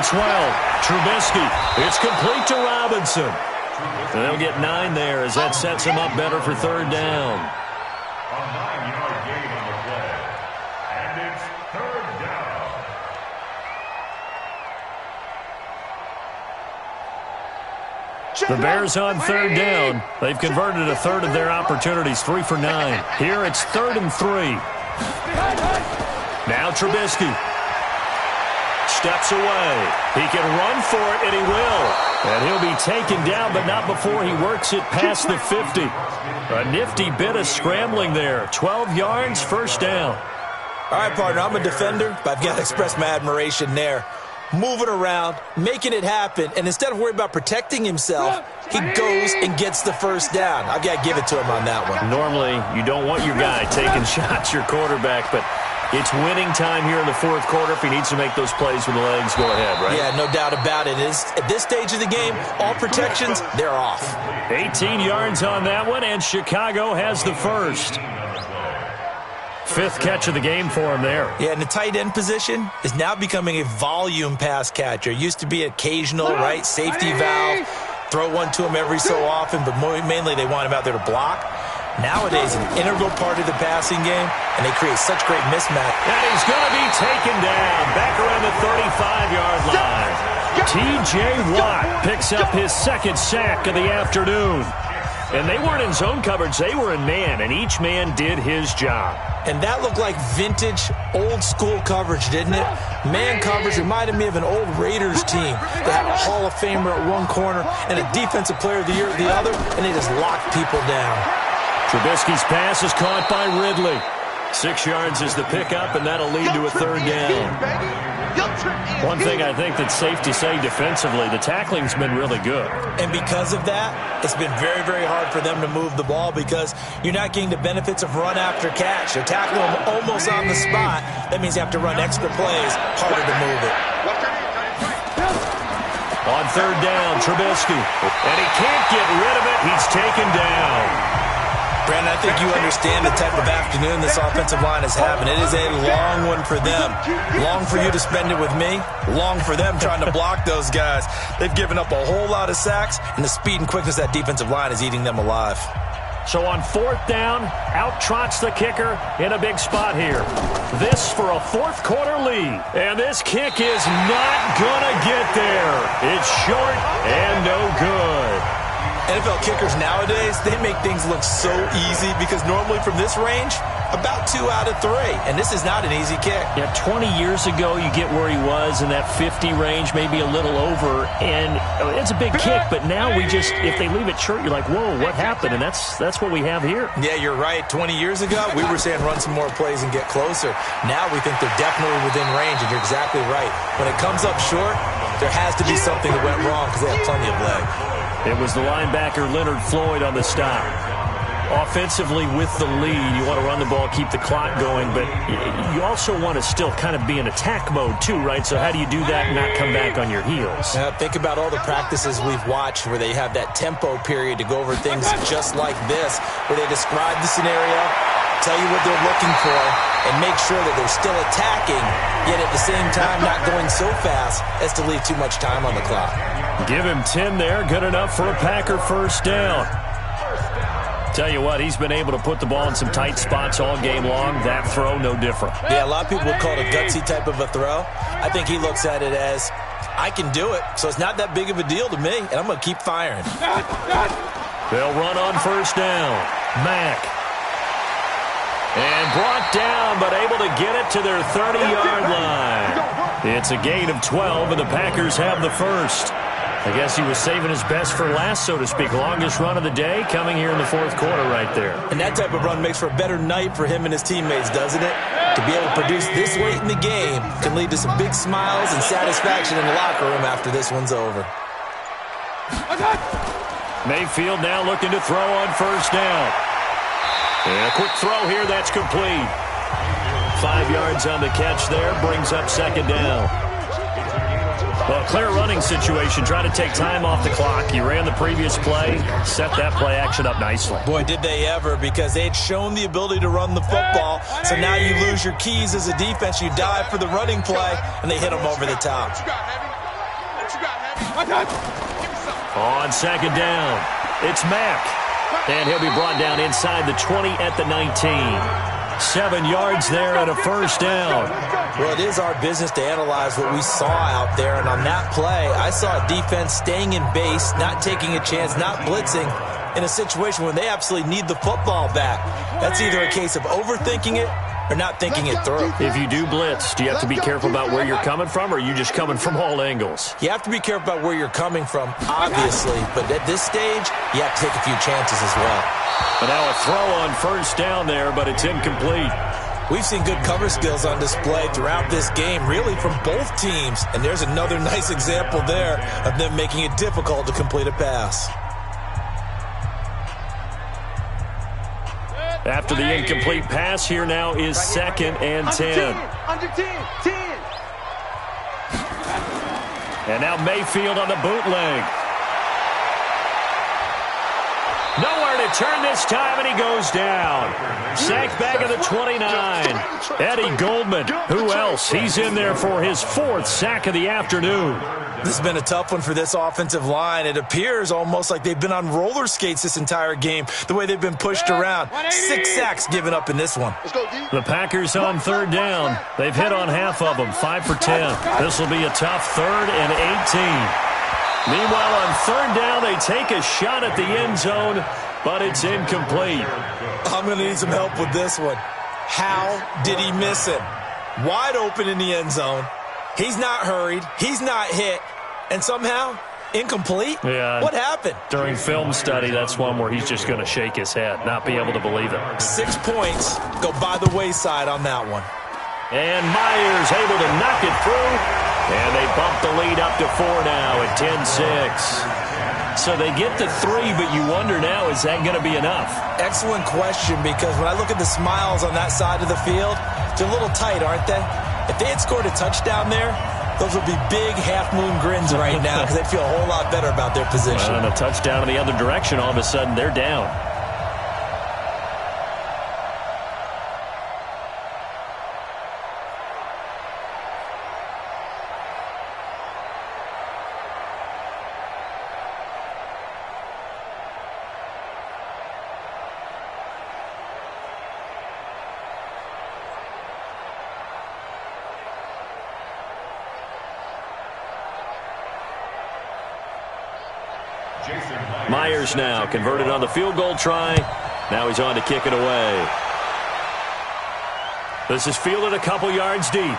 12. Trubisky. It's complete to Robinson. And they'll get 9 there as that sets him up better for third down. A 9-yard gain on the play. And it's third down. The Bears on third down. They've converted a third of their opportunities, 3 for 9. Here it's 3rd and 3. Now Trubisky steps away. He can run for it, and he will. And he'll be taken down, but not before he works it past the 50. A nifty bit of scrambling there. 12 yards, first down. All right, partner, I'm a defender, but I've got to express my admiration there. Moving around, making it happen, and instead of worrying about protecting himself, he goes and gets the first down. I've got to give it to him on that one. Normally, you don't want your guy taking shots, your quarterback, but it's winning time here in the fourth quarter. If he needs to make those plays with the legs, go ahead, right? Yeah, no doubt about it. At this stage of the game, all protections, they're off. 18 yards on that one, and Chicago has the first. 5th catch of the game for him there. Yeah, and the tight end position is now becoming a volume pass catcher. Used to be occasional, right, safety valve, throw one to him every so often, but mainly they want him out there to block. Nowadays, an integral part of the passing game, and they create such great mismatch. And he's going to be taken down back around the 35-yard line. T.J. Watt picks up his 2nd sack of the afternoon. And they weren't in zone coverage. They were in man, and each man did his job. And that looked like vintage, old-school coverage, didn't it? Man coverage reminded me of an old Raiders team that had a Hall of Famer at one corner and a Defensive Player of the Year at the other, and they just locked people down. Trubisky's pass is caught by Ridley. 6 yards is the pickup, and that'll lead to a third down. One thing I think that's safe to say defensively, the tackling's been really good. And because of that, it's been very, very hard for them to move the ball because you're not getting the benefits of run after catch. They're tackling them almost on the spot. That means you have to run extra plays, harder to move it. On third down, Trubisky. And he can't get rid of it. He's taken down. Brandon, I think you understand the type of afternoon this offensive line is having. It is a long one for them. Long for you to spend it with me. Long for them trying to block those guys. They've given up a whole lot of sacks, and the speed and quickness of that defensive line is eating them alive. So on 4th down, out trots the kicker in a big spot here. This for a fourth quarter lead. And this kick is not gonna get there. It's short and no good. NFL kickers nowadays, they make things look so easy because normally from this range, about 2 out of 3. And this is not an easy kick. Yeah, 20 years ago, you get where he was in that 50 range, maybe a little over. And it's a big kick, but now we just, if they leave it short, you're like, whoa, what happened? And that's what we have here. Yeah, you're right. 20 years ago, we were saying run some more plays and get closer. Now we think they're definitely within range, and you're exactly right. When it comes up short, there has to be something that went wrong because they have plenty of leg. It was the linebacker Leonard Floyd on the stop. Offensively with the lead, you want to run the ball, keep the clock going, but you also want to still kind of be in attack mode too, right? So how do you do that and not come back on your heels? Think about all the practices we've watched where they have that tempo period to go over things just like this, where they describe the scenario, tell you what they're looking for, and make sure that they're still attacking, yet at the same time not going so fast as to leave too much time on the clock. Give him 10 there, good enough for a Packer first down. Tell you what, he's been able to put the ball in some tight spots all game long. That throw, no different. Yeah, a lot of people would call it a gutsy type of a throw. I think he looks at it as, I can do it, so it's not that big of a deal to me, and I'm going to keep firing. They'll run on first down. Mack. And brought down, but able to get it to their 30-yard line. It's a gain of 12, and the Packers have the first. I guess he was saving his best for last, so to speak. Longest run of the day coming here in the fourth quarter right there. And that type of run makes for a better night for him and his teammates, doesn't it? To be able to produce this late in the game can lead to some big smiles and satisfaction in the locker room after this one's over. Mayfield now looking to throw on first down. And a quick throw here, that's complete. 5 yards on the catch there, brings up second down. Well, clear running situation, trying to take time off the clock. He ran the previous play, set that play action up nicely. Boy, did they ever, because they had shown the ability to run the football. So now you lose your keys as a defense. You dive for the running play, and they hit them over the top. On second down, it's Mack. And he'll be brought down inside the 20 at the 19. 7 yards there and a first down. Well, it is our business to analyze what we saw out there. And on that play, I saw a defense staying in base, not taking a chance, not blitzing in a situation where they absolutely need the football back. That's either a case of overthinking it or not thinking it through. If you do blitz, do you have to be careful about where you're coming from, or are you just coming from all angles? You have to be careful about where you're coming from, obviously. But at this stage, you have to take a few chances as well. But now a throw on first down there, but it's incomplete. We've seen good cover skills on display throughout this game, really from both teams. And there's another nice example there of them making it difficult to complete a pass. After the incomplete pass, here now is second and 10. Under 10. And now Mayfield on the bootleg. Nowhere to turn this time, and he goes down. Sacked back at the 29. Eddie Goldman, who else? He's in there for his 4th sack of the afternoon. This has been a tough one for this offensive line. It appears almost like they've been on roller skates this entire game, the way they've been pushed around. 6 sacks given up in this one. The Packers on third down. They've hit on half of them, 5 for 10. This will be a tough 3rd and 18. Meanwhile, on third down, they take a shot at the end zone, but it's incomplete. I'm going to need some help with this one. How did he miss it? Wide open in the end zone. He's not hurried. He's not hit. And somehow, incomplete? Yeah. What happened? During film study, that's one where he's just going to shake his head, not be able to believe it. 6 points go by the wayside on that one. And Myers able to knock it through. And they bump the lead up to 4 now at 10-6. So they get to 3, but you wonder now, is that going to be enough? Excellent question, because when I look at the smiles on that side of the field, they're a little tight, aren't they? If they had scored a touchdown there, those would be big half-moon grins right now because they'd feel a whole lot better about their position. And a touchdown in the other direction, all of a sudden they're down. Myers now converted on the field goal try. Now he's on to kick it away. This is fielded a couple yards deep.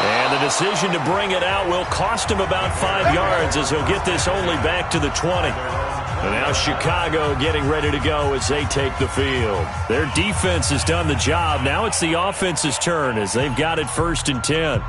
And the decision to bring it out will cost him about 5 yards as he'll get this only back to the 20. And now Chicago getting ready to go as they take the field. Their defense has done the job. Now it's the offense's turn as they've got it 1st and 10.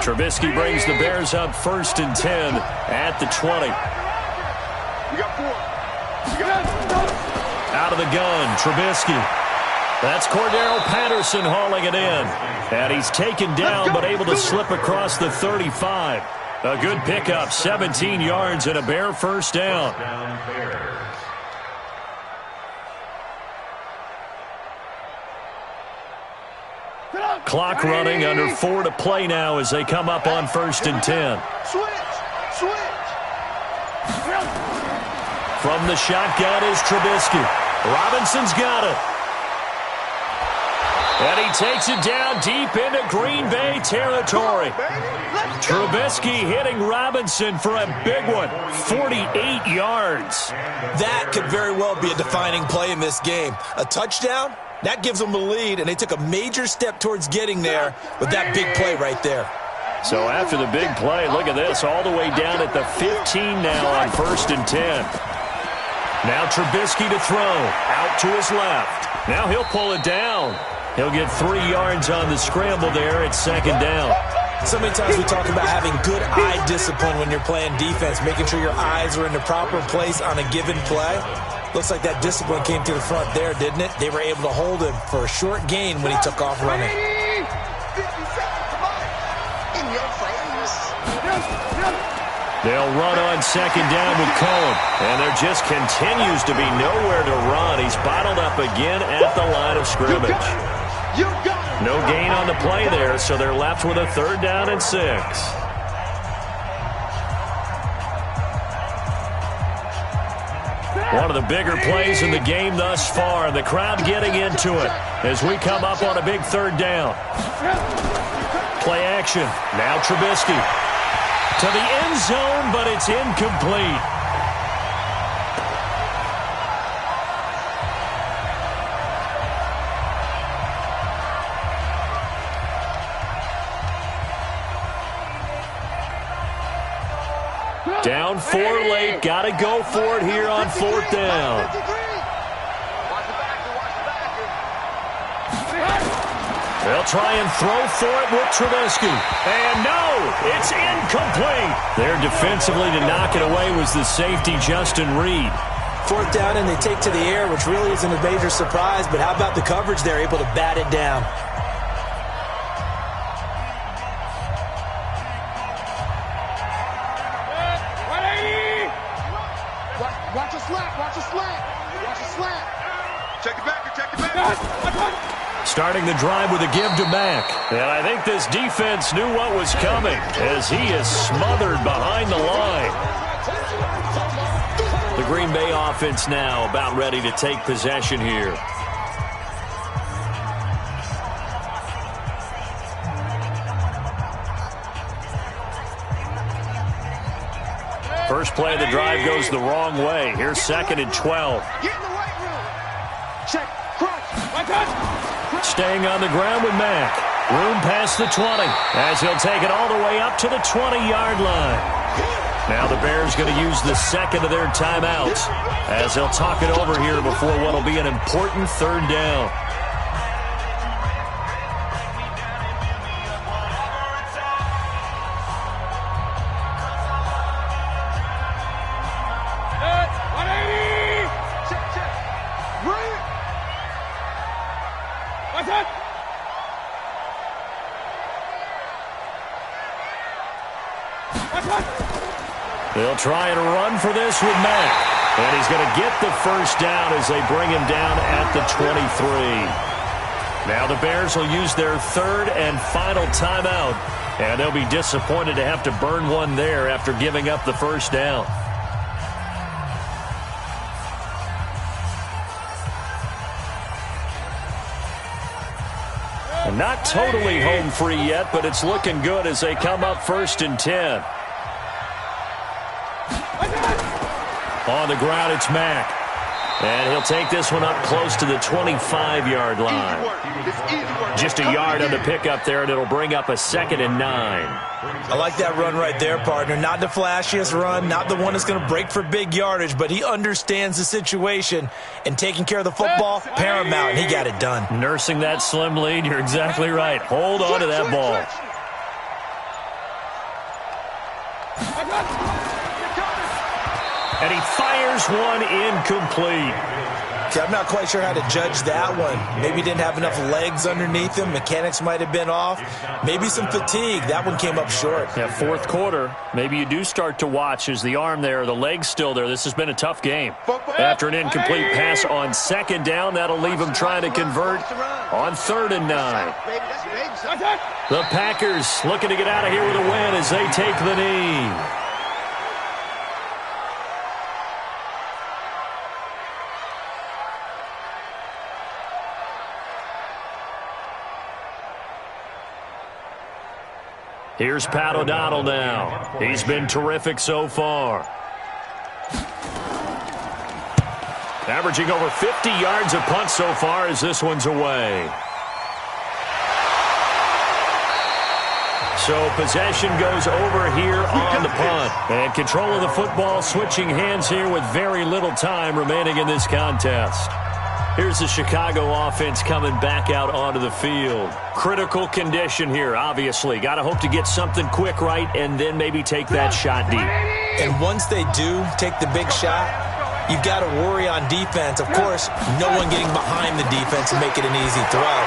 Trubisky brings the Bears up 1st and 10 at the 20. Out of the gun, Trubisky. That's Cordero Patterson hauling it in. And he's taken down but able to slip across the 35. A good pickup, 17 yards and a Bear first down. Clock running, under 4 to play now as they come up on 1st and 10. From the shotgun is Trubisky. Robinson's got it. And he takes it down deep into Green Bay territory. Trubisky hitting Robinson for a big one, 48 yards. That could very well be a defining play in this game. A touchdown? That gives them the lead, and they took a major step towards getting there with that big play right there. So after the big play, look at this, all the way down at the 15 now on 1st and 10. Now Trubisky to throw, out to his left. Now he'll pull it down. He'll get 3 yards on the scramble there at 2nd down. So many times we talk about having good eye discipline when you're playing defense, making sure your eyes are in the proper place on a given play. Looks like that discipline came to the front there, didn't it? They were able to hold him for a short gain when he took off running. They'll run on 2nd down with Cohen. And there just continues to be nowhere to run. He's bottled up again at the line of scrimmage. You got it. No gain on the play there, so they're left with a 3rd down and 6. One of the bigger plays in the game thus far, and the crowd getting into it as we come up on a big 3rd down. Play action. Now Trubisky to the end zone, but it's incomplete. Down 4 late. Got to go for it here on 4th down. They'll try and throw for it with Trubisky. And no, it's incomplete. There defensively to knock it away was the safety, Justin Reed. 4th down, and they take to the air, which really isn't a major surprise, but how about the coverage there, able to bat it down? Watch a slant, watch a slant, watch a slant. Check the back, check the back. Starting the drive with a give to Mack. And I think this defense knew what was coming as he is smothered behind the line. The Green Bay offense now about ready to take possession here. First play of the drive goes the wrong way. Here's 2nd and 12. Get in the right room. Check, crunch. Staying on the ground with Mack. Room past the 20 as he'll take it all the way up to the 20-yard line. Now the Bears going to use the 2nd of their timeouts as they'll talk it over here before what will be an important 3rd down. They'll try and run for this with Mack. And he's going to get the 1st down as they bring him down at the 23. Now the Bears will use their 3rd and final timeout. And they'll be disappointed to have to burn one there after giving up the 1st down. And not totally home free yet, but it's looking good as they come up 1st and 10. On the ground, it's Mack. And he'll take this one up close to the 25-yard line. Just a yard on the pickup there, and it'll bring up a 2nd and 9. I like that run right there, partner. Not the flashiest run, not the one that's going to break for big yardage, but he understands the situation, and taking care of the football, paramount, and he got it done. Nursing that slim lead, you're exactly right. Hold on to that ball. And he fires one incomplete. See, I'm not quite sure how to judge that one. Maybe he didn't have enough legs underneath him. Mechanics might have been off. Maybe some fatigue. That one came up short. Yeah, 4th quarter, maybe you do start to watch as the arm there, the leg's still there. This has been a tough game. After an incomplete pass on 2nd down, that'll leave him trying to convert on 3rd and 9. The Packers looking to get out of here with a win as they take the knee. Here's Pat O'Donnell now. He's been terrific so far. Averaging over 50 yards a punt so far as this one's away. So possession goes over here on the punt. And control of the football switching hands here with very little time remaining in this contest. Here's the Chicago offense coming back out onto the field. Critical condition here, obviously. Got to hope to get something quick right and then maybe take that shot deep. And once they do take the big shot, you've got to worry on defense. Of course, no one getting behind the defense and make it an easy throw.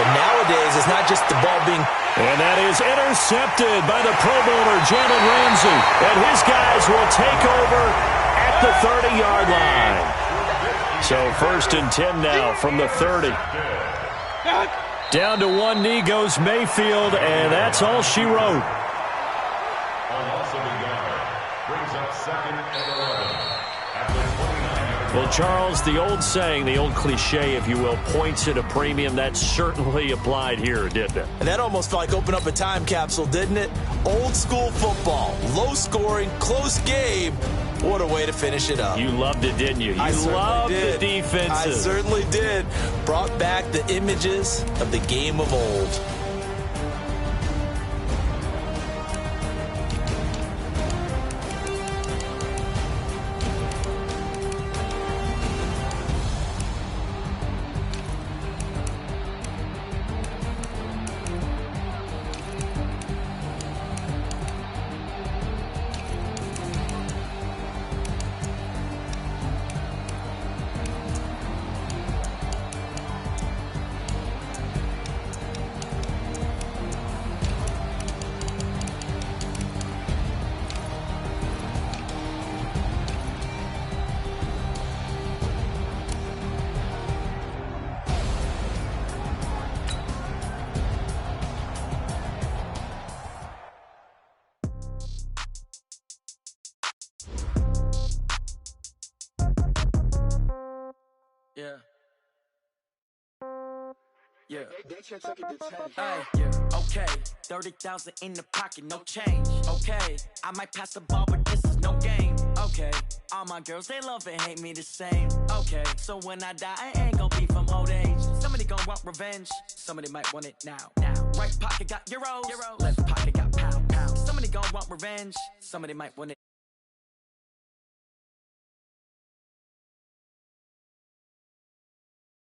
But nowadays, it's not just the ball being... And that is intercepted by the Pro Bowler, Jalen Ramsey. And his guys will take over at the 30-yard line. So 1st and 10 now from the 30. Down to one knee goes Mayfield, and that's all she wrote. On also the guard, brings up second and 11. At the 29-yard Well, Charles, the old saying, the old cliche, if you will, points at a premium, that certainly applied here, didn't it? And that almost felt like opened up a time capsule, didn't it? Old school football, low scoring, close game. What a way to finish it up. You loved it, didn't you? You loved the defenses. I certainly did. Brought back the images of the game of old. Yeah. Okay. 30,000 in the pocket, no change. Okay. I might pass the ball, but this is no game. Okay. All my girls, they love and hate me the same. Okay. So when I die, I ain't gonna be from old age. Somebody gonna want revenge. Somebody might want it now. Right pocket got euros. Left pocket got pound. Somebody gonna want revenge. Somebody might want it.